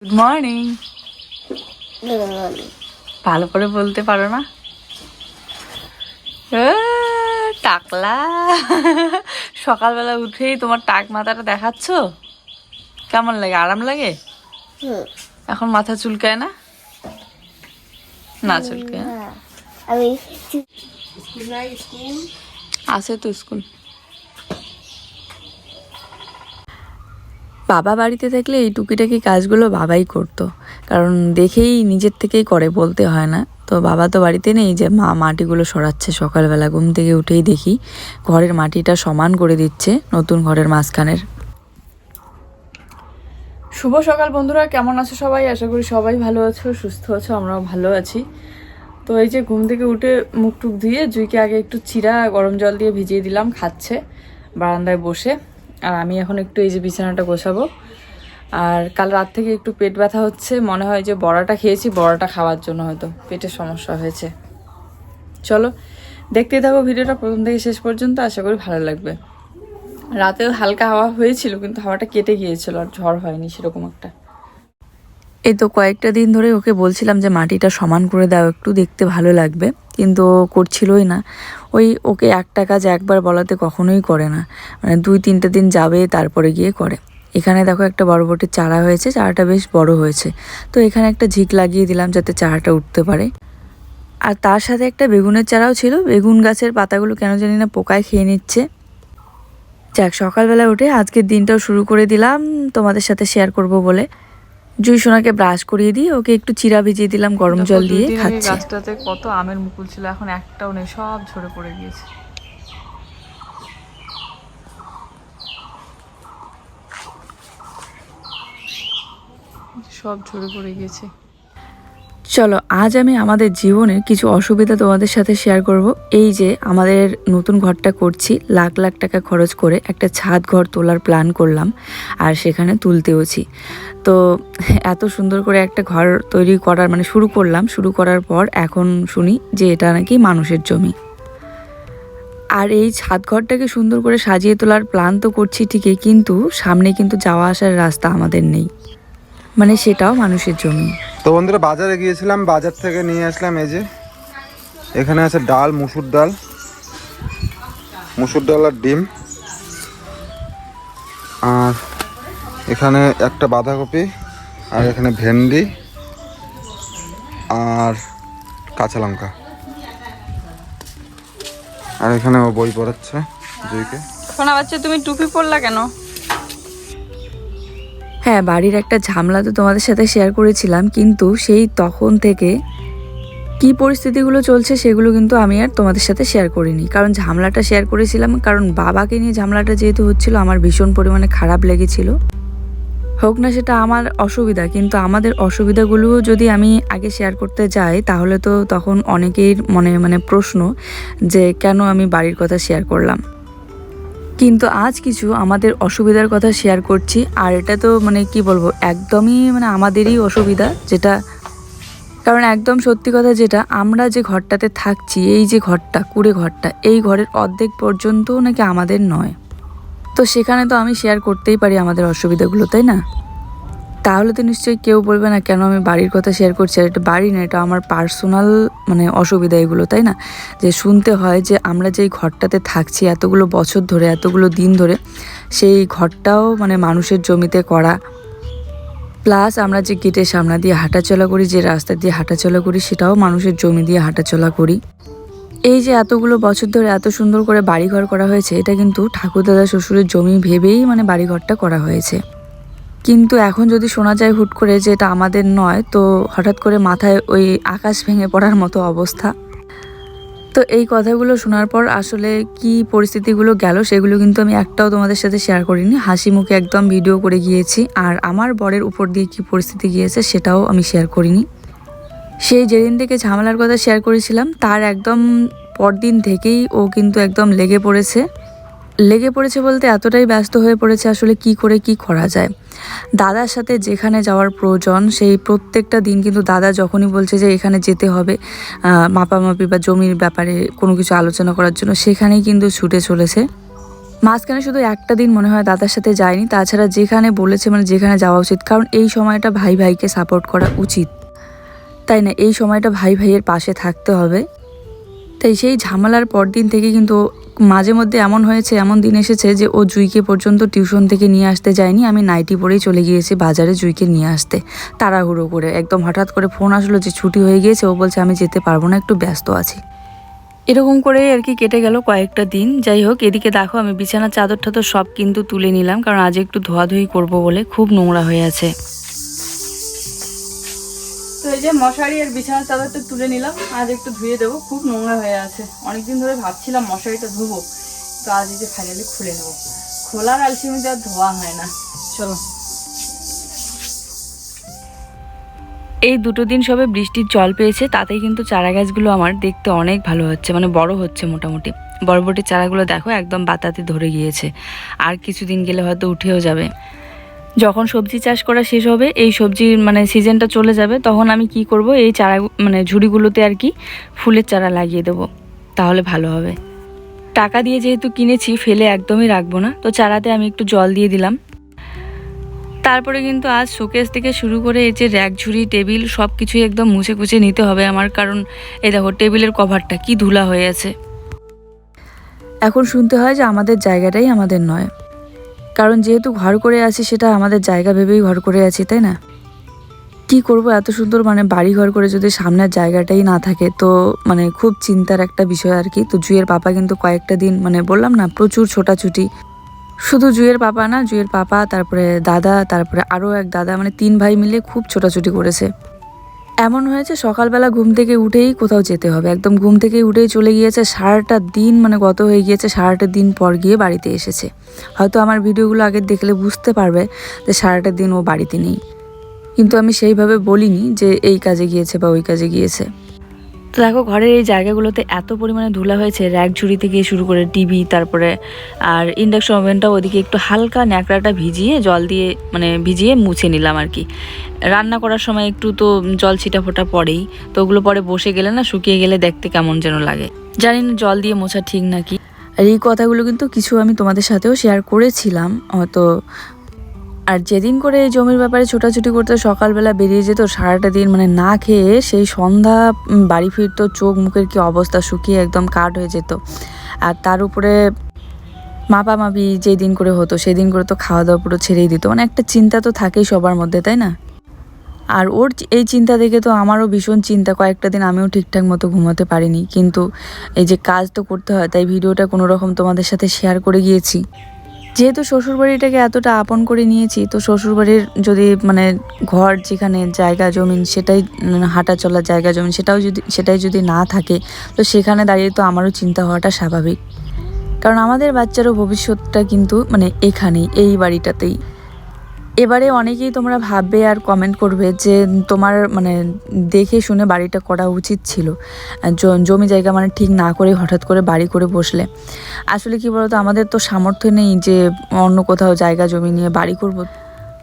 Good morning. ভালো করে বলতে পারো না? টাকলা, সকালবেলা উঠেই তোমার টাক মাথাটা দেখাচ্ছ, কেমন লাগে? আরাম লাগে? এখন মাথা চুলকায় না? না চুলকায়? আছে তো স্কুল। বাবা বাড়িতে থাকলে এই টুকিটাকি কাজগুলো বাবাই করতো, কারণ দেখেই নিজের থেকেই করে, বলতে হয় না। তো বাবা তো বাড়িতে নেই, যে মা মাটিগুলো সরাচ্ছে। সকালবেলা ঘুম থেকে উঠেই দেখি ঘরের মাটিটা সমান করে দিচ্ছে, নতুন ঘরের মাঝখানের। শুভ সকাল বন্ধুরা, কেমন আছো সবাই? আশা করি সবাই ভালো আছো, সুস্থ আছো, আমরাও ভালো আছি। তো এই যে ঘুম থেকে উঠে মুখ টুক ধুয়ে জুইকে আগে একটু চিরা গরম জল দিয়ে ভিজিয়ে দিলাম, খাচ্ছে বারান্দায় বসে। আর আমি এখন একটু এই যে বিছানাটা গোছাবো। আর কাল রাত থেকে একটু পেট ব্যথা হচ্ছে, মনে হয় যে বড়াটা খেয়েছি, বড়াটা খাওয়ার জন্য হয়তো পেটের সমস্যা হয়েছে। চলো দেখতে থাকো ভিডিওটা প্রথম থেকে শেষ পর্যন্ত, আশা করি ভালো লাগবে। রাতেও হালকা হাওয়া হয়েছিল, কিন্তু হাওয়াটা কেটে গিয়েছিল, আর ঝড় হয়নি সেরকম একটা। এই তো কয়েকটা দিন ধরে ওকে বলছিলাম যে মাটিটা সমান করে দাও একটু, দেখতে ভালো লাগবে, কিন্তু ও করছিলই না। ওকে একটা কাজ একবার বলাতে কখনোই করে না, মানে 2-3 দিন যাবে তারপরে গিয়ে করে। এখানে দেখো একটা বরবটির চারা হয়েছে, চারাটা বেশ বড় হয়েছে, তো এখানে একটা ঝিক লাগিয়ে দিলাম যাতে চারাটা উঠতে পারে। আর তার সাথে একটা বেগুনের চারাও ছিল, বেগুন গাছের পাতাগুলো কেন জানি না পোকায় খেয়ে নিচ্ছে। যাক, সকালবেলা উঠে আজকের দিনটাও শুরু করে দিলাম তোমাদের সাথে শেয়ার করব বলে। জুই সোনাকে ব্রাশ করিয়ে দিয়ে ওকে একটু চিরা ভিজিয়ে দিলাম গরম জল দিয়ে, খাচ্ছে। গাছটাতে কত আমের মুকুল ছিল, এখন একটাও নেই, সব ঝরে পড়ে গিয়েছে। সব ঝরে পড়ে গিয়েছে। চলো আজ আমি আমাদের জীবনের কিছু অসুবিধা তোমাদের সাথে শেয়ার করব। এই যে আমাদের নতুন ঘরটা করছি, লাখ লাখ টাকা খরচ করে একটা ছাদ ঘর তোলার প্ল্যান করলাম, আর সেখানে তুলতেওছি। তো এত সুন্দর করে একটা ঘর তৈরি করার মানে শুরু করার পর এখন শুনি যে এটা নাকি মানুষের জমি। আর এই ছাদ ঘরটাকে সুন্দর করে সাজিয়ে তোলার প্ল্যান তো করছি ঠিকই, কিন্তু সামনে কিন্তু যাওয়া আসার রাস্তা আমাদের নেই, মানে সেটাও মানুষের জমি। তো বন্ধুরা, বাজারে গিয়েছিলাম, বাজার থেকে নিয়ে আসলাম এই যে, এখানে আছে ডাল, মুসুর ডাল আর ডিম, আর এখানে একটা বাঁধাকপি, আর এখানে ভেন্ডি আর কাঁচা লঙ্কা, আর এখানে ও বই পড়াচ্ছে জুইকে। শোনা বাচ্চা, তুমি টুপি পরলা কেন? হ্যাঁ, বাড়ির একটা ঝামেলা তো তোমাদের সাথে শেয়ার করেছিলাম, কিন্তু সেই তখন থেকে কি পরিস্থিতিগুলো চলছে সেগুলো কিন্তু আমি আর তোমাদের সাথে শেয়ার করিনি। কারণ ঝামেলাটা শেয়ার করেছিলাম, কারণ বাবাকে নিয়ে ঝামেলাটা যেহেতু হচ্ছিল, আমার ভীষণ পরিমাণে খারাপ লেগেছিল। হোক না সেটা আমার অসুবিধা, কিন্তু আমাদের অসুবিধাগুলোও যদি আমি আগে শেয়ার করতে যাই, তাহলে তো তখন অনেকের মনে প্রশ্ন যে কেন আমি বাড়ির কথা শেয়ার করলাম। কিন্তু আজ কিছু আমাদের অসুবিধার কথা শেয়ার করছি, আর এটা তো কি বলবো, একদমই আমাদেরই অসুবিধা, যেটা কারণ একদম সত্যি কথা, যেটা আমরা যে ঘরটাতে থাকছি, এই যে ঘরটা, কুড়ে ঘরটা, এই ঘরের অর্ধেক পর্যন্তও নাকি আমাদের নয়। তো সেখানে তো আমি শেয়ার করতেই পারি আমাদের অসুবিধাগুলো, তাই না? তাহলে তো নিশ্চয়ই কেউ বলবে না কেন আমি বাড়ির কথা শেয়ার করছি। আর এটা বাড়ি না, এটা আমার পার্সোনাল অসুবিধা এগুলো, তাই না? যে শুনতে হয় যে আমরা যেই ঘরটাতে থাকছি এতগুলো বছর ধরে, এতগুলো দিন ধরে, সেই ঘরটাও মানুষের জমিতে করা, প্লাস আমরা যে গেটের সামনে দিয়ে হাঁটাচলা করি, যে রাস্তা দিয়ে হাঁটাচলা করি, সেটাও মানুষের জমি দিয়ে হাঁটাচলা করি। এই যে এতগুলো বছর ধরে এত সুন্দর করে বাড়িঘর করা হয়েছে, এটা কিন্তু ঠাকুরদাদা শ্বশুরের জমি ভেবেই বাড়িঘরটা করা হয়েছে। কিন্তু এখন যদি শোনা যায় হুট করে যে এটা আমাদের নয়, তো হঠাৎ করে মাথায় ওই আকাশ ভেঙে পড়ার মতো অবস্থা। তো এই কথাগুলো শোনার পর আসলে কি পরিস্থিতিগুলো গেল সেগুলো কিন্তু আমি একটাও তোমাদের সাথে শেয়ার করিনি, হাসি মুখে একদম ভিডিও করে গিয়েছি। আর আমার বরের উপর দিয়ে কি পরিস্থিতি গিয়েছে সেটাও আমি শেয়ার করিনি। সেই যেদিন থেকে ঝামেলার কথা শেয়ার করেছিলাম, তার একদম পরদিন থেকেই ও কিন্তু একদম লেগে পড়েছে বলতে এতটাই ব্যস্ত হয়ে পড়েছে, আসলে কি করে কি করা যায়। দাদার সাথে যেখানে যাওয়ার প্রয়োজন, সেই প্রত্যেকটা দিন কিন্তু দাদা যখনই বলছে যে এখানে যেতে হবে মাপামাপি বা জমির ব্যাপারে কোনো কিছু আলোচনা করার জন্য, সেখানেই কিন্তু ছুটে চলেছে। মাঝখানে শুধু একটা দিন মনে হয় দাদার সাথে যায়নি, তাছাড়া যেখানে বলেছে মানে যেখানে যাওয়া উচিত, কারণ এই সময়টা ভাই ভাইকে সাপোর্ট করা উচিত, তাই না? এই সময়টা ভাই ভাইয়ের পাশে থাকতে হবে। তাই সেই ঝামেলার পর দিন থেকে কিন্তু মাঝে মধ্যে এমন হয়েছে, এমন দিন এসেছে যে ও জুইকে পর্যন্ত টিউশন থেকে নিয়ে আসতে যায়নি, আমি নাইটি পরেই চলে গিয়েছি বাজারে জুইকে নিয়ে আসতে, তাড়াহুড়ো করে। একদম হঠাৎ করে ফোন আসলো যে ছুটি হয়ে গিয়েছে, ও বলছে আমি যেতে পারবো না, একটু ব্যস্ত আছি। এরকম করেই আর কি কেটে গেল কয়েকটা দিন। যাই হোক, এদিকে দেখো আমি বিছানার চাদর টাদর সব কিন্তু তুলে নিলাম, কারণ আজ একটু ধোয়াধুয়ি করব বলে, খুব নোংরা হয়ে আছে। তো এই যে মশারি আর বিছানার চাদরটা তুলে নিলাম, আজ একটু ধুয়ে দেবো, খুব নোংরা হয়ে আছে। অনেকদিন ধরে ভাবছিলাম মশারিটা ধুবো, তো আজ এই যে ফাইনালি খুলে নেবো। খোলার আলসিমিতে আর ধোয়া হয় না। চলো, এই দুটো দিন সবে বৃষ্টির জল পেয়েছে, তাতেই কিন্তু চারা গাছগুলো আমার দেখতে অনেক ভালো হচ্ছে, মানে বড় হচ্ছে মোটামুটি। বরবটির চারাগুলো দেখো একদম বাতাতে ধরে গিয়েছে, আর কিছুদিন গেলে হয়তো উঠেও যাবে। যখন সবজি চাষ করা শেষ হবে, এই সবজির মানে সিজনটা চলে যাবে, তখন আমি কি করব, এই চারা মানে ঝুড়িগুলোতে আর কি ফুলের চারা লাগিয়ে দেবো, তাহলে ভালো হবে। টাকা দিয়ে যেহেতু কিনেছি, ফেলে একদমই রাখবো না, তো চারাতে আমি একটু জল দিয়ে দিলাম। তারপরে কিন্তু আজ শোকেস থেকে শুরু করে এই যে র্যাক ঝুড়ি টেবিল সব কিছুই একদম মুছে কুচে নিতে হবে আমার, কারণ এই দেখো টেবিলের কভারটা কি ধুলা হয়ে আছে। এখন শুনতে হয় যে আমাদের জায়গাটাই আমাদের নয়, কারণ যেহেতু ঘর করে আছি সেটা আমাদের জায়গা ভেবেই ঘর করে আছি, তাই না? কি করব, এত সুন্দর মানে বাড়ি ঘর করে যদি সামনের জায়গাটাই না থাকে, তো মানে খুব চিন্তার একটা বিষয় আর কি। তো জুইয়ের পাপা কিন্তু কয়েকটা দিন মানে বললাম না প্রচুর ছোটাছুটি, শুধু জুইয়ের পাপা না, জুইয়ের পাপা, তারপরে দাদা, তারপরে আরও এক দাদা, মানে 3 ভাই মিলে খুব ছোটাছুটি করেছে। এমন হয়েছে সকালবেলা ঘুম থেকে উঠেই কোথাও যেতে হবে, একদম ঘুম থেকে উঠেই চলে গিয়েছে, সারাটা দিন মানে গত হয়ে গিয়েছে, সারাটা দিন পর গিয়ে বাড়িতে এসেছে। হয়তো আমার ভিডিওগুলো আগে দেখলে বুঝতে পারবে যে সারাটা দিন ও বাড়িতে নেই, কিন্তু আমি সেইভাবে বলিনি যে এই কাজে গিয়েছে বা ওই কাজে গিয়েছে। তো দেখো ঘরের এই জায়গাগুলোতে এত পরিমাণে ধুলা হয়েছে, র্যাক ঝুড়ি থেকে শুরু করে টিভি, তারপরে আর ইন্ডাকশন ওভেনটা ওদিকে একটু হালকা ন্যাকড়াটা ভিজিয়ে জল দিয়ে মানে ভিজিয়ে মুছে নিলাম আর কি। রান্না করার সময় একটু তো জল ছিটা ফোটা পড়েই, তো ওগুলো পরে বসে গেলে না, শুকিয়ে গেলে দেখতে কেমন যেন লাগে। জানি না জল দিয়ে মোছা ঠিক নাকি। আর এই কথাগুলো কিন্তু কিছু আমি তোমাদের সাথেও শেয়ার করেছিলাম হয়তো। আর যেদিন করে এই জমির ব্যাপারে ছোটাছুটি করতে সকালবেলা বেরিয়ে যেত, সারাটা দিন মানে না খেয়ে সেই সন্ধ্যা বাড়ি ফিরতো, চোখ মুখের কি অবস্থা, শুকিয়ে একদম কাঠ হয়ে যেত। আর তার উপরে মাপামাপি যেদিন করে হতো সেদিন করে তো খাওয়া দাওয়া পুরো ছেড়েই দিত, মানে একটা চিন্তা তো থাকেই সবার মধ্যে, তাই না? আর ওর এই চিন্তা দেখে তো আমারও ভীষণ চিন্তা, কয়েকটা দিন আমিও ঠিকঠাক মতো ঘুমাতে পারিনি, কিন্তু এই যে কাজ তো করতে হয়, তাই ভিডিওটা কোনো রকম তোমাদের সাথে শেয়ার করে গিয়েছি। যেহেতু শ্বশুরবাড়িটাকে এতটা আপন করে নিয়েছি, তো শ্বশুরবাড়ির যদি মানে ঘর, যেখানে জায়গা জমিন, সেটাই হাঁটা চলার জায়গা জমিন, সেটাই যদি না থাকে, তো সেখানে দাঁড়িয়ে তো আমারও চিন্তা হওয়াটা স্বাভাবিক। কারণ আমাদের বাচ্চারও ভবিষ্যৎটা কিন্তু মানে এখানেই, এই বাড়িটাতেই। এবারে অনেকেই তোমরা ভাববে আর কমেন্ট করবে যে তোমার মানে দেখে শুনে বাড়িটা করা উচিত ছিল, জমি জায়গা মানে ঠিক না করে হঠাৎ করে বাড়ি করে বসলে। আসলে কি বলতো, আমাদের তো সামর্থ্য নেই যে অন্য কোথাও জায়গা জমি নিয়ে বাড়ি করব,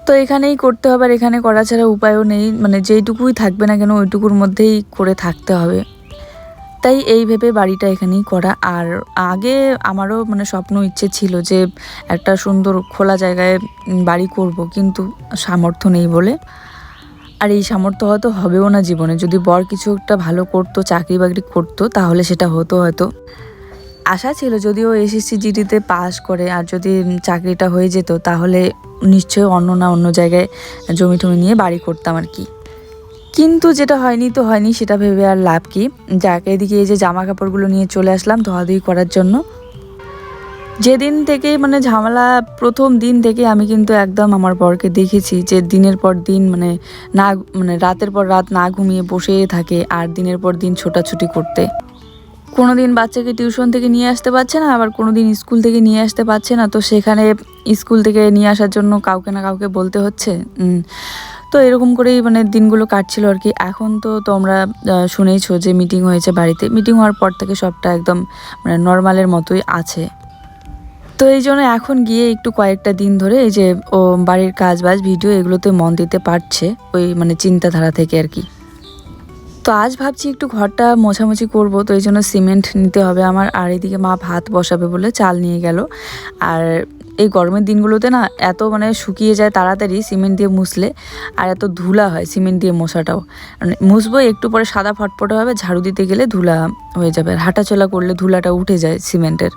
তো এখানেই করতে হবে, আর এখানে করা ছাড়া উপায়ও নেই, মানে যেইটুকুই থাকবে না কেন ওইটুকুর মধ্যেই করে থাকতে হবে। তাই এই ভেবে বাড়িটা এখানেই করা। আর আগে আমারও মানে স্বপ্ন ইচ্ছে ছিল যে একটা সুন্দর খোলা জায়গায় বাড়ি করব, কিন্তু সামর্থ্য নেই বলে। আর এই সামর্থ্য হয়তো হবেও না জীবনে, যদি বর কিছু একটা ভালো করতো, চাকরি বাকরি করতো, তাহলে সেটা হতো হয়তো। আশা ছিল যদিও এসএসসি জিডিতে পাস করে আর যদি চাকরিটা হয়ে যেত, তাহলে নিশ্চয়ই অন্য না অন্য জায়গায় জমি টমি নিয়ে বাড়ি করতাম আর কি। কিন্তু যেটা হয়নি তো হয়নি, সেটা ভেবে আর লাভ কি। যাক, এদিকে এই যে জামা কাপড়গুলো নিয়ে চলে আসলাম ধোয়াধুয়ি করার জন্য। যেদিন থেকেই মানে ঝামেলা, প্রথম দিন থেকে আমি কিন্তু একদম আমার বরকে দেখেছি যে দিনের পর দিন মানে রাতের পর রাত না ঘুমিয়ে বসে থাকে, আর দিনের পর দিন ছোটাছুটি করতে। কোনো দিন বাচ্চাকে টিউশন থেকে নিয়ে আসতে পারছে না, আবার কোনো দিন স্কুল থেকে নিয়ে আসতে পারছে না, তো সেখানে স্কুল থেকে নিয়ে আসার জন্য কাউকে না কাউকে বলতে হচ্ছে। তো এরকম করেই মানে দিনগুলো কাটছিল আর কি। এখন তো তোমরা শুনেইছো যে মিটিং হয়েছে বাড়িতে, মিটিং হওয়ার পর থেকে সবটা একদম মানে নর্মালের মতোই আছে। তো এই জন্য এখন গিয়ে একটু কয়েকটা দিন ধরে এই যে ও বাড়ির কাজ বাজ ভিডিও এগুলোতে মন দিতে পারছে, ওই মানে চিন্তাধারা থেকে আর কি। তো আজ ভাবছি একটু ঘরটা মোছামুছি করব, তো এই জন্য সিমেন্ট নিতে হবে আমার। আর এদিকে মা ভাত বসাবে বলে চাল নিয়ে গেল। আর এই গরমের দিনগুলোতে না এত মানে শুকিয়ে যায় তাড়াতাড়ি সিমেন্ট দিয়ে মুছলে, আর এত ধুলা হয় সিমেন্ট দিয়ে মোছাটাও। মানে মুছবো একটু পরে সাদা ফটফটে হবে, ঝাড়ু দিতে গেলে ধুলা হয়ে যাবে, আর হাঁটাচলা করলে ধুলাটা উঠে যায় সিমেন্টের।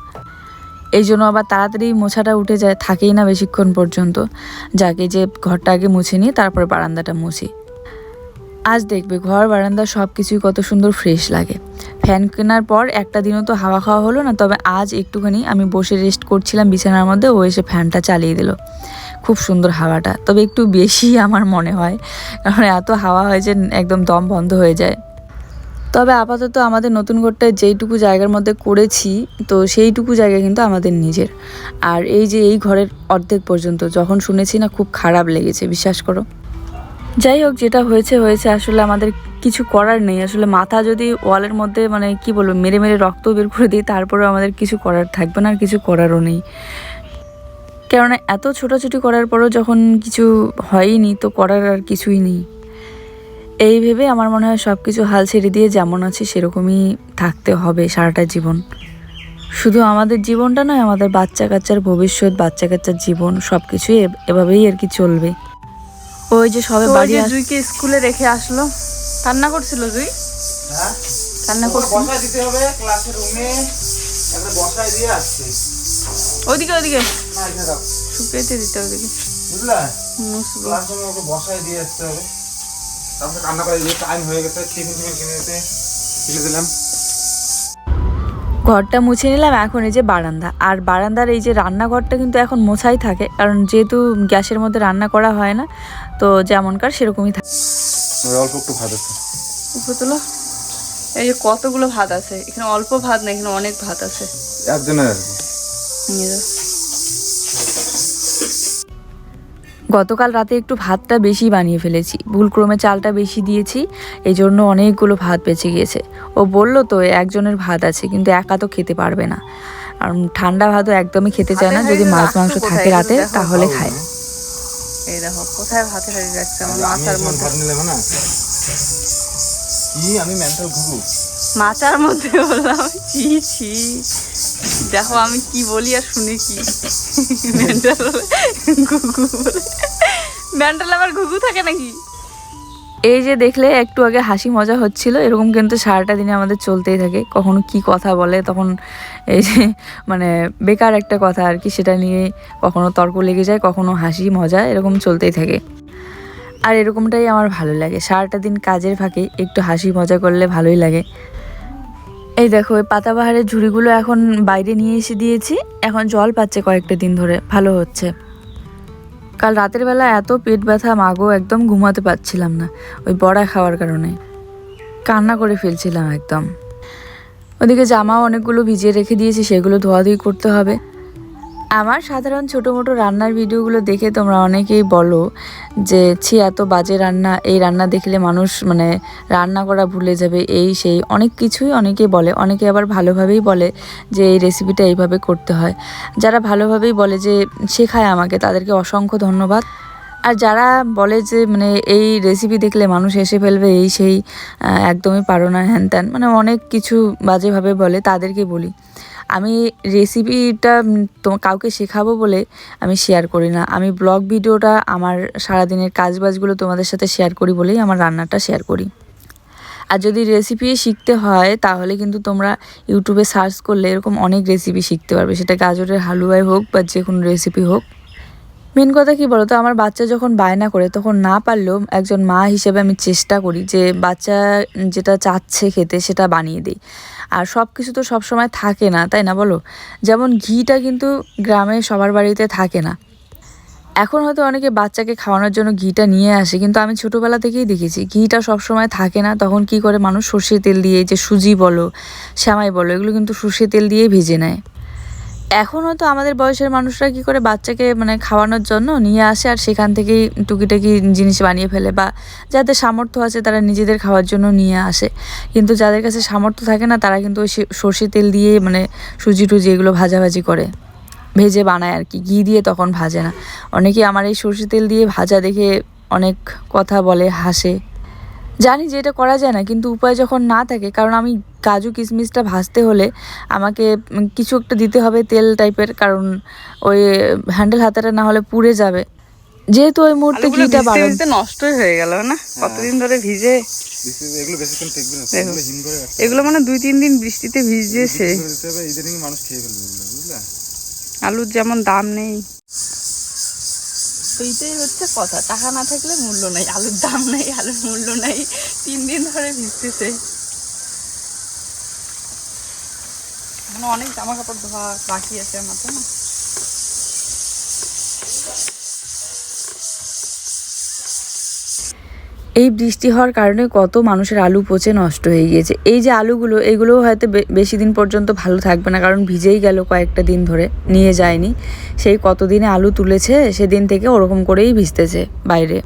এই জন্য আবার তাড়াতাড়ি মোছাটা উঠে যায়, থাকেই না বেশিক্ষণ পর্যন্ত। যাকে যে ঘরটা আগে মুছে নিই, তারপরে বারান্দাটা মুছি। আজ দেখবে ঘর বারান্দা সব কিছুই কত সুন্দর ফ্রেশ লাগে। ফ্যান কেনার পর একটা দিনও তো হাওয়া খাওয়া হলো না, তবে আজ একটুখানি আমি বসে রেস্ট করছিলাম বিছানার মধ্যে, ও এসে ফ্যানটা চালিয়ে দিল। খুব সুন্দর হাওয়াটা, তবে একটু বেশি আমার মনে হয়, কারণ এত হাওয়া হয় যে একদম দম বন্ধ হয়ে যায়। তবে আপাতত আমাদের নতুন ঘরটায় যেইটুকু জায়গার মধ্যে করেছি, তো সেইটুকু জায়গা কিন্তু আমাদের নিজের। আর এই যে এই ঘরের অর্ধেক পর্যন্ত যখন শুনেছি না, খুব খারাপ লেগেছে, বিশ্বাস করো। যাই হোক, যেটা হয়েছে হয়েছে, আসলে আমাদের কিছু করার নেই। আসলে মাথা যদি ওয়ালের মধ্যে মানে কি বলবো মেরে মেরে রক্ত বের করে দিই, তারপরেও আমাদের কিছু করার থাকবে না, আর কিছু করারও নেই। কেননা এত ছোটাছুটি করার পরও যখন কিছু হয়নি, তো করার আর কিছুই নেই। এই ভেবে আমার মনে হয় সব কিছু হাল ছেড়ে দিয়ে যেমন আছে সেরকমই থাকতে হবে সারাটা জীবন। শুধু আমাদের জীবনটা নয়, আমাদের বাচ্চা কাচ্চার ভবিষ্যৎ, বাচ্চা কাচ্চার জীবন, সব কিছুই এভাবেই আর কি চলবে। ওই যে সবে বাড়ি জুইকে স্কুলে রেখে আসলো, কান্না করছিল জুই। হ্যাঁ, কান্না করছিল। বসায় দিতে হবে ক্লাসের রুমে, একটা বসায় দিয়ে আসছি। ওইদিকে ওইদিকে না, এখানে রাখ, শুকাইতে দিতে ওইদিকে বুঝলা? মুছবো। ক্লাসের রুমে ওকে বসায় দিয়ে আসতে হবে। তারপরে কান্না করে দিয়ে টাইম হয়ে গেছে, টিফিন কিনে দিতে কিনে দিলাম। ঘরটা মুছে নিলাম। এখন এই যে বারান্দা, আর বারান্দার এই যে রান্নাঘরটা কিন্তু এখন মোছাই থাকে, কারণ যেহেতু গ্যাসের মধ্যে রান্না করা হয় না, তো যেমনকার সেরকমই থাকে। অল্প একটু ভাত আছে, উপরে তোলো। এই যে কতগুলো ভাত আছে, এখানে অল্প ভাত না, এখানে অনেক ভাত আছে। একজনের আর কি। নিয়ে যাও। গতকাল রাতে একটু ভাতটা বেশি বানিয়ে ফেলেছি, ভুলক্রমে চালটা বেশি দিয়েছি, এই জন্য অনেকগুলো ভাত বেঁচে গিয়েছে। ও বললো তো একজনের ভাত আছে, কিন্তু একা তো খেতে পারবে না, আর ঠান্ডা ভাতও একদমই খেতে চায় না। যদি মাছ মাংস থাকে রাতে তাহলে খায়। এই দেখো কোথায় ভাতের হাড়ি রাখছে আমার আমি মাথার এখন মধ্যে। ভাত নিলাম না কি, আমি মেন্টাল ঘুঘু। মাথার মধ্যে বললাম ছি ছি। দেখো আমি কি বলি আর শুনি কি। মেন্টাল ঘুঘু বলে। মেন্টাল আবার ঘুঘু থাকে নাকি? এই যে দেখলে একটু আগে হাসি মজা হচ্ছিল, এরকম কিন্তু সারাটা দিনে আমাদের চলতেই থাকে। কখনো কি কথা বলে, তখন এই যে মানে বেকার একটা কথা আর কি, সেটা নিয়ে কখনো তর্ক লেগে যায়, কখনো হাসি মজা, এরকম চলতেই থাকে। আর এরকমটাই আমার ভালো লাগে, সারাটা দিন কাজের ফাঁকে একটু হাসি মজা করলে ভালোই লাগে। এই দেখো ওই পাতাবাহারের ঝুড়িগুলো এখন বাইরে নিয়ে এসে দিয়েছি, এখন জল পাচ্ছে কয়েকটা দিন ধরে, ভালো হচ্ছে। কাল রাতের বেলা এত পেট ব্যথা, মাগো একদম ঘুমাতে পারছিলাম না, ওই বড়া খাওয়ার কারণে কান্না করে ফেলছিলাম একদম। ওদিকে জামাও অনেকগুলো ভিজিয়ে রেখে দিয়েছি, সেগুলো ধোয়াধুয়ি করতে হবে। আমার সাধারণ ছোটো মোটো রান্নার ভিডিওগুলো দেখে তোমরা অনেকেই বলো যে ছি এত বাজে রান্না, এই রান্না দেখলে মানুষ মানে রান্না করা ভুলে যাবে, এই সেই অনেক কিছুই অনেকেই বলে। অনেকে আবার ভালোভাবেই বলে যে এই রেসিপিটা এইভাবে করতে হয়। যারা ভালোভাবেই বলে যে শেখায় আমাকে, তাদেরকে অসংখ্য ধন্যবাদ। আর যারা বলে যে মানে এই রেসিপি দেখলে মানুষ এসে ফেলবে, এই সেই একদমই পারো না, হ্যান ত্যান, মানে অনেক কিছু বাজেভাবে বলে, তাদেরকে বলি আমি রেসিপিটা কাউকে শেখাবো বলে আমি শেয়ার করি না। আমি ব্লগ ভিডিওটা আমার সারাদিনের কাজবাজগুলো তোমাদের সাথে শেয়ার করি বলেই আমার রান্নাটা শেয়ার করি। আর যদি রেসিপি শিখতে হয় তাহলে কিন্তু তোমরা ইউটিউবে সার্চ করলে এরকম অনেক রেসিপি শিখতে পারবে, সেটা গাজরের হালুয়াই হোক বা যে কোনো রেসিপি হোক। মেন কথা কি বলতো, আমার বাচ্চা যখন বায়না করে তখন না পারলেও একজন মা হিসেবে আমি চেষ্টা করি যে বাচ্চা যেটা চাচ্ছে খেতে সেটা বানিয়ে দিই। আর সব কিছু তো সবসময় থাকে না, তাই না বলো? যেমন ঘিটা কিন্তু গ্রামে সবার বাড়িতে থাকে না। এখন হয়তো অনেকে বাচ্চাকে খাওয়ানোর জন্য ঘিটা নিয়ে আসে, কিন্তু আমি ছোটোবেলা থেকেই দেখেছি ঘিটা সবসময় থাকে না। তখন কি করে মানুষ সর্ষের তেল দিয়ে, যে সুজি বলো শ্যামাই বলো, এগুলো কিন্তু সর্ষের তেল দিয়েই ভেজে নেয়। এখন হয়তো আমাদের বয়সের মানুষরা কি করে বাচ্চাকে মানে খাওয়ানোর জন্য নিয়ে আসে, আর সেখান থেকেই টুকিটাকি জিনিস বানিয়ে ফেলে, বা যাদের সামর্থ্য আছে তারা নিজেদের খাওয়ার জন্য নিয়ে আসে। কিন্তু যাদের কাছে সামর্থ্য থাকে না, তারা কিন্তু ওই সর্ষে তেল দিয়ে মানে সুজি টুজি এগুলো ভাজাভাজি করে, ভেজে বানায় আর কি, ঘি দিয়ে তখন ভাজে না। অনেকে আমার এই সর্ষে তেল দিয়ে ভাজা দেখে অনেক কথা বলে, হাসে। জানি যে এটা করা যায় না, কিন্তু উপায় যখন না থাকে, কারণ আমি কাজু কিশমিশটা ভাজতে হলে আমাকে কিছু একটা দিতে হবে তেল টাইপের, কারণ ওই হ্যান্ডেল হাতাটা না হলে পুড়ে যাবে। যেহেতু ওই মুহূর্তে আলুগুলো ঘিটা ভিজতে বাড়ানো, ভিজতে নষ্টই হয়ে গেল না, কতদিন ধরে ভিজে। এগুলো বেশিক্ষণ টিকবে না, দেখো। এগুলো হিম করে রাখতে এগুলো মানে 2-3 দিন বৃষ্টিতে ভিজেছে। হবে, দিতে হবে, ইদানিং মানুষ খেয়ে ফেলবে এগুলো, বুঝলা? আলুর যেমন দাম নেই, এইটাই হচ্ছে কথা, টাকা না থাকলে মূল্য নেই, আলুর দাম নেই, আলুর মূল্য নেই। 3 দিন ধরে ভিজতেছে। এখন অনেক জামা কাপড় ধোয়া বাকি আছে আমার, তো না। এই বৃষ্টি হওয়ার কারণে কত মানুষের আলু পচে নষ্ট হয়ে গিয়েছে। এই যে আলুগুলো, এগুলো হয়তো বেশি দিন পর্যন্ত ভালো থাকবে না, কারণ ভিজেই গেল কয়েকটা দিন ধরে, নিয়ে যায়নি। সেই কতদিনে আলু তুলেছে সেদিন থেকে ওরকম করেই ভিজতেছে বাইরে।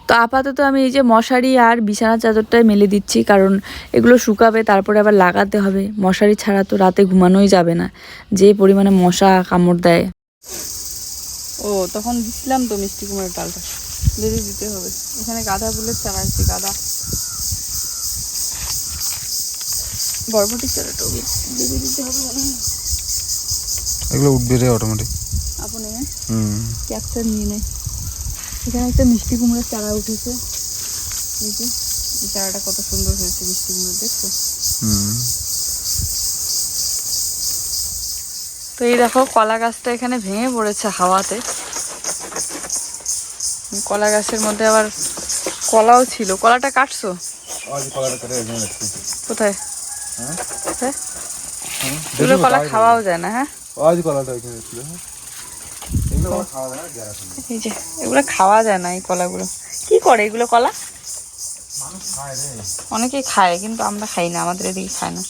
তো আপাতত আমি এই যে মশারি আর বিছানা চাদরটাই মেলে দিচ্ছি, কারণ এগুলো শুকাবে, তারপরে আবার লাগাতে হবে। মশারি ছাড়া তো রাতে ঘুমানোই যাবে না, যে পরিমাণে মশা কামড় দেয়। ও তখন দিছিলাম তো মিষ্টি কুমড়ের ডালটা, দেরি দিতে হবে। এখানে গাঁদা ফুলের চারা আছে, গাঁদা বরবটির চারাটাও দেরি দিতে হবে মনে হয়। এগুলো উঠবে রে অটোমেটিক। আপনি ক্যাপচার নিয়ে নেয়। এখানে একটা মিষ্টি কুমড়োর চারা উঠেছে, এই যে এই চারাটা কত সুন্দর হয়েছে মিষ্টি কুমড়ো, দেখছো? তো এই দেখো কলা গাছটা এখানে ভেঙে পড়েছে হাওয়াতে। কলা গাছের মধ্যে আবার কলাও ছিল। কলাটা কাটছো? কোথায়? কোথায়? এগুলো কলা খাওয়াও যায় না। হ্যাঁ, এই যে এগুলো খাওয়া যায় না, এই কলাগুলো। কি করে এগুলো কলা? অনেকেই খায়, কিন্তু আমরা খাই না, আমাদের এদিকে খায় না।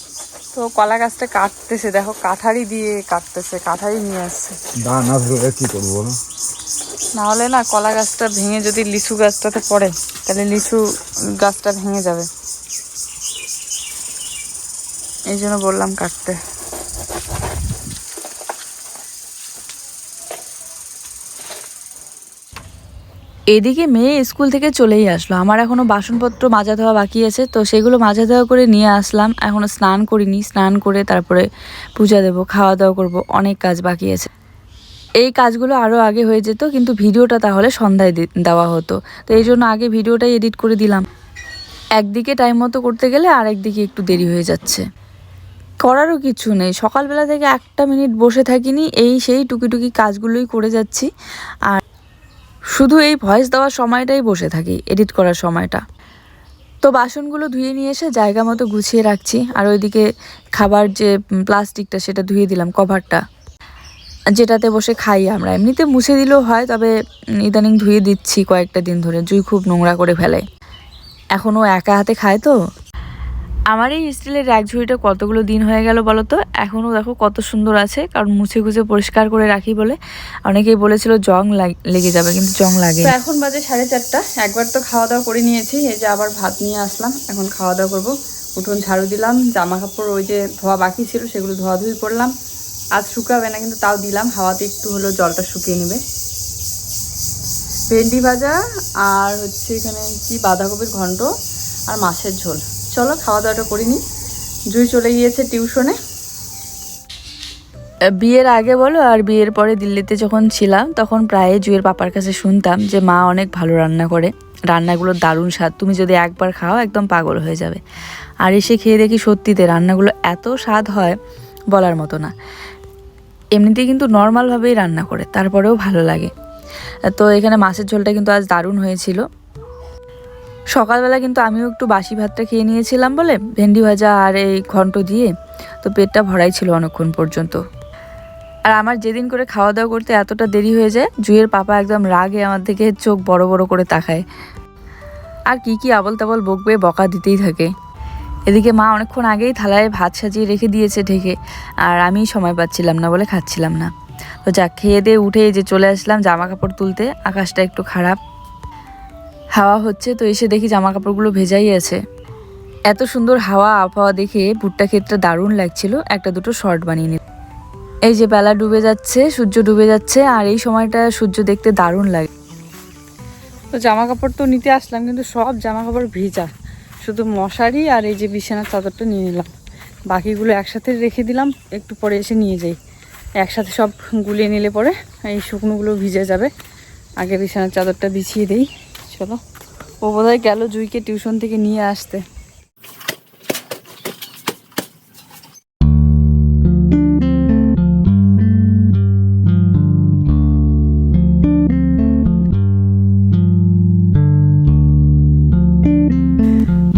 তো কলা গাছটা কাটতেছে, দেখো কাঠারি দিয়ে কাটতেছে, কাঠারি নিয়ে আসছে। কি করবো বলো? না হলে না কলা গাছটা ভেঙে যদি লিচু গাছটাতে পড়ে, তাহলে লিচু গাছটা ভেঙে যাবে। এই জন্য বললাম কাটতে। এদিকে মেয়ে স্কুল থেকে চলেই আসলো। আমার এখনও বাসনপত্র মাজা ধোয়া বাকি আছে, তো সেগুলো মাজা ধোয়া করে নিয়ে আসলাম। এখনও স্নান করিনি, স্নান করে তারপরে পূজা দেব, খাওয়া দাওয়া করব, অনেক কাজ বাকি আছে। এই কাজগুলো আরও আগে হয়ে যেত, কিন্তু ভিডিওটা তাহলে সন্ধ্যায় দেওয়া হতো। তো এই জন্য আগে ভিডিওটাই এডিট করে দিলাম। একদিকে টাইম মতো করতে গেলে আর একদিকে একটু দেরি হয়ে যাচ্ছে। করারও কিছু নেই, সকালবেলা থেকে একটা মিনিট বসে থাকিনি, এই সেই টুকি কাজগুলোই করে যাচ্ছি। আর শুধু এই ভয়েস দেওয়ার সময়টাই বসে থাকি, এডিট করার সময়টা। তো বাসনগুলো ধুয়ে নিয়ে এসে জায়গা মতো গুছিয়ে রাখছি। আর ওইদিকে খাবার যে প্লাস্টিকটা, সেটা ধুয়ে দিলাম, কভারটা যেটাতে বসে খাই আমরা। এমনিতে মুছে দিলেও হয়, তবে ইদানিং ধুয়ে দিচ্ছি কয়েকটা দিন ধরে। জুই খুব নোংরা করে ফেলে, এখনও একা হাতে খায় তো। আমার এই স্টিলের র্যাক ঝুড়িটা কতগুলো দিন হয়ে গেল বলো তো, এখনও দেখো কত সুন্দর আছে, কারণ মুছে গুছে পরিষ্কার করে রাখি বলে। অনেকেই বলেছিল জং লেগে যাবে, কিন্তু জং লাগে। তো এখন বাজে 4:30। একবার তো খাওয়া দাওয়া করে নিয়েছি, এই যে আবার ভাত নিয়ে আসলাম, এখন খাওয়া দাওয়া করবো। উঠোন ঝাড়ু দিলাম, জামা কাপড় ওই যে ধোয়া বাকি ছিল সেগুলো ধোয়াধুয়ি করলাম। আজ শুকাবে না, কিন্তু তাও দিলাম, হাওয়াতে একটু হলেও জলটা শুকিয়ে নেবে। ভেন্ডি ভাজা আর হচ্ছে এখানে কি বাঁধাকপির ঘন্ট আর মাছের ঝোল। চলো খাওয়া দাওয়াটা করে নিই। জুই চলে গিয়েছে টিউশনে। বিয়ের আগে বলো আর বিয়ের পরে দিল্লিতে যখন ছিলাম, তখন প্রায় জুয়ের পাপার কাছে শুনতাম যে মা অনেক ভালো রান্না করে, রান্নাগুলো দারুণ স্বাদ, তুমি যদি একবার খাও একদম পাগল হয়ে যাবে। আর এসে খেয়ে দেখি সত্যিতে রান্নাগুলো এত স্বাদ হয় বলার মতো না। এমনিতেই কিন্তু নর্মালভাবেই রান্না করে, তারপরেও ভালো লাগে। তো এখানে মাছের ঝোলটা কিন্তু আজ দারুণ হয়েছিল। সকালবেলা কিন্তু আমিও একটু বাসি ভাতটা খেয়ে নিয়েছিলাম বলে, ভেন্ডি ভাজা আর এই ঘন্ট দিয়ে, তো পেটটা ভরাই ছিল অনেকক্ষণ পর্যন্ত। আর আমার যেদিন করে খাওয়া দাওয়া করতে এতটা দেরি হয়ে যায়, জুয়ের পাপা একদম রাগে আমার দিকে চোখ বড় বড় করে তাকায়, আর কি আবল তাবল বকবে, বকা দিতেই থাকে। এদিকে মা অনেকক্ষণ আগেই থালায় ভাত সাজিয়ে রেখে দিয়েছে ঢেকে, আর আমি সময় পাচ্ছিলাম না বলে খাচ্ছিলাম না। তো যাক, খেয়ে দিয়ে উঠে যে চলে আসলাম জামা কাপড় তুলতে। আকাশটা একটু খারাপ, হাওয়া হচ্ছে, তো এসে দেখি জামা কাপড়গুলো ভেজাই আছে। এত সুন্দর হাওয়া আবহাওয়া দেখে ভুট্টা ক্ষেতটা দারুণ লাগছিল, একটা দুটো শর্ট বানিয়ে নিল। এই যে বেলা ডুবে যাচ্ছে, সূর্য ডুবে যাচ্ছে, আর এই সময়টা সূর্য দেখতে দারুণ লাগে। তো জামা কাপড় তো নিতে আসলাম, কিন্তু সব জামা কাপড় ভিজা। শুধু মশারি আর এই যে বিছানার চাদরটা নিয়ে নিলাম, বাকিগুলো একসাথে রেখে দিলাম, একটু পরে এসে নিয়ে যাই। একসাথে সব গুলিয়ে নিলে পরে এই শুকনোগুলো ভিজে যাবে। আগে বিছানার চাদরটা বিছিয়ে দেই। চলো, ও বোধহয় গেল জুইকে টিউশন থেকে নিয়ে আসতে।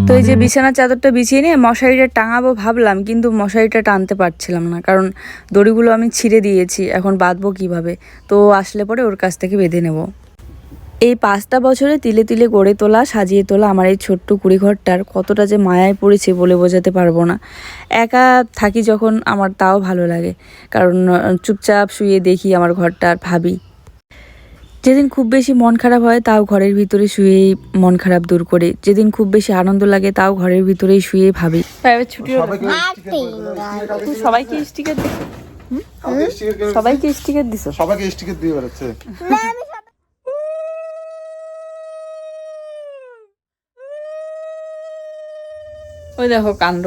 তো এই যে বিছানার চাদরটা বিছিয়ে নিয়ে মশারিটা টাঙাবো ভাবলাম, কিন্তু মশারিটা টানতে পারছিলাম না, কারণ দড়িগুলো আমি ছিঁড়ে দিয়েছি। এখন বাঁধবো কিভাবে? তো আসলে পরে ওর কাছ থেকে বেঁধে নেব। এই 5টা বছরে তিলে তিলে গড়ে তোলা, সাজিয়ে তোলা আমার এই ছোট্ট কুড়িঘরটার কতটা যে মায়ায় পড়েছে বলে বোঝাতে পারবো না। একা থাকি যখন আমার তাও ভালো লাগে, কারণ চুপচাপ শুয়ে দেখি আমার ঘরটা আর ভাবি। যেদিন খুব বেশি মন খারাপ হয় তাও ঘরের ভিতরে শুয়েই মন খারাপ দূর করে, যেদিন খুব বেশি আনন্দ লাগে তাও ঘরের ভিতরেই শুয়ে ভাবি। ছুটি হলো, সবাইকে স্টিকার দিছো? সবাইকে স্টিকার দিছো? সবাইকে স্টিকার দিয়ে বেড়াচ্ছে। ওই দেখো কাণ্ড।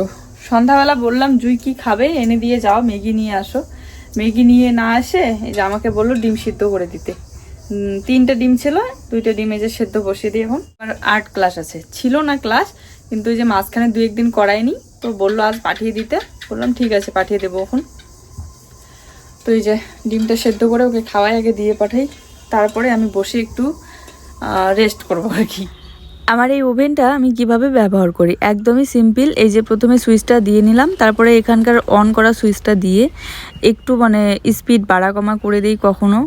সন্ধ্যাবেলা বললাম জুই কি খাবে এনে দিয়ে যাও, ম্যাগি নিয়ে আসো। ম্যাগি নিয়ে না আসে এই যে আমাকে বললো ডিম সিদ্ধ করে দিতে। 3টা ডিম ছিল, 2টা ডিম এই যে সেদ্ধ বসিয়ে দিই। এখন আর আর্ট ক্লাস আছে, ছিল না ক্লাস, কিন্তু এই যে মাঝখানে 2-1 দিন করায়নি, তো বললো আজ পাঠিয়ে দিতে। বললাম ঠিক আছে পাঠিয়ে দেবো এখন। তো এই যে ডিমটা সেদ্ধ করে ওকে খাওয়াই, আগে দিয়ে পাঠাই, তারপরে আমি বসে একটু রেস্ট করবো আর কি। আমার এই ওভেনটা আমি কিভাবে ব্যবহার করি একদমই সিম্পল। এই যে প্রথমে সুইচটা দিয়ে নিলাম, তারপরে এখানকার অন করা সুইচটা দিয়ে একটু মানে স্পিড বাড়া কমা করে দিই কখনো।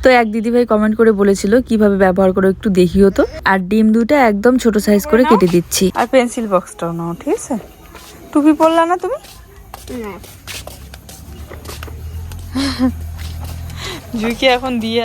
তো এক দিদিভাই কমেন্ট করে বলেছিল কিভাবে ব্যবহার করো একটু দেখিও তো। আর ডিম 2টা একদম ছোট সাইজ করে কেটে দিচ্ছি। আর পেন্সিল বক্সটাও নাও, ঠিক আছে? টুপি পরলা না তুমি? জুইকে এখন দিয়ে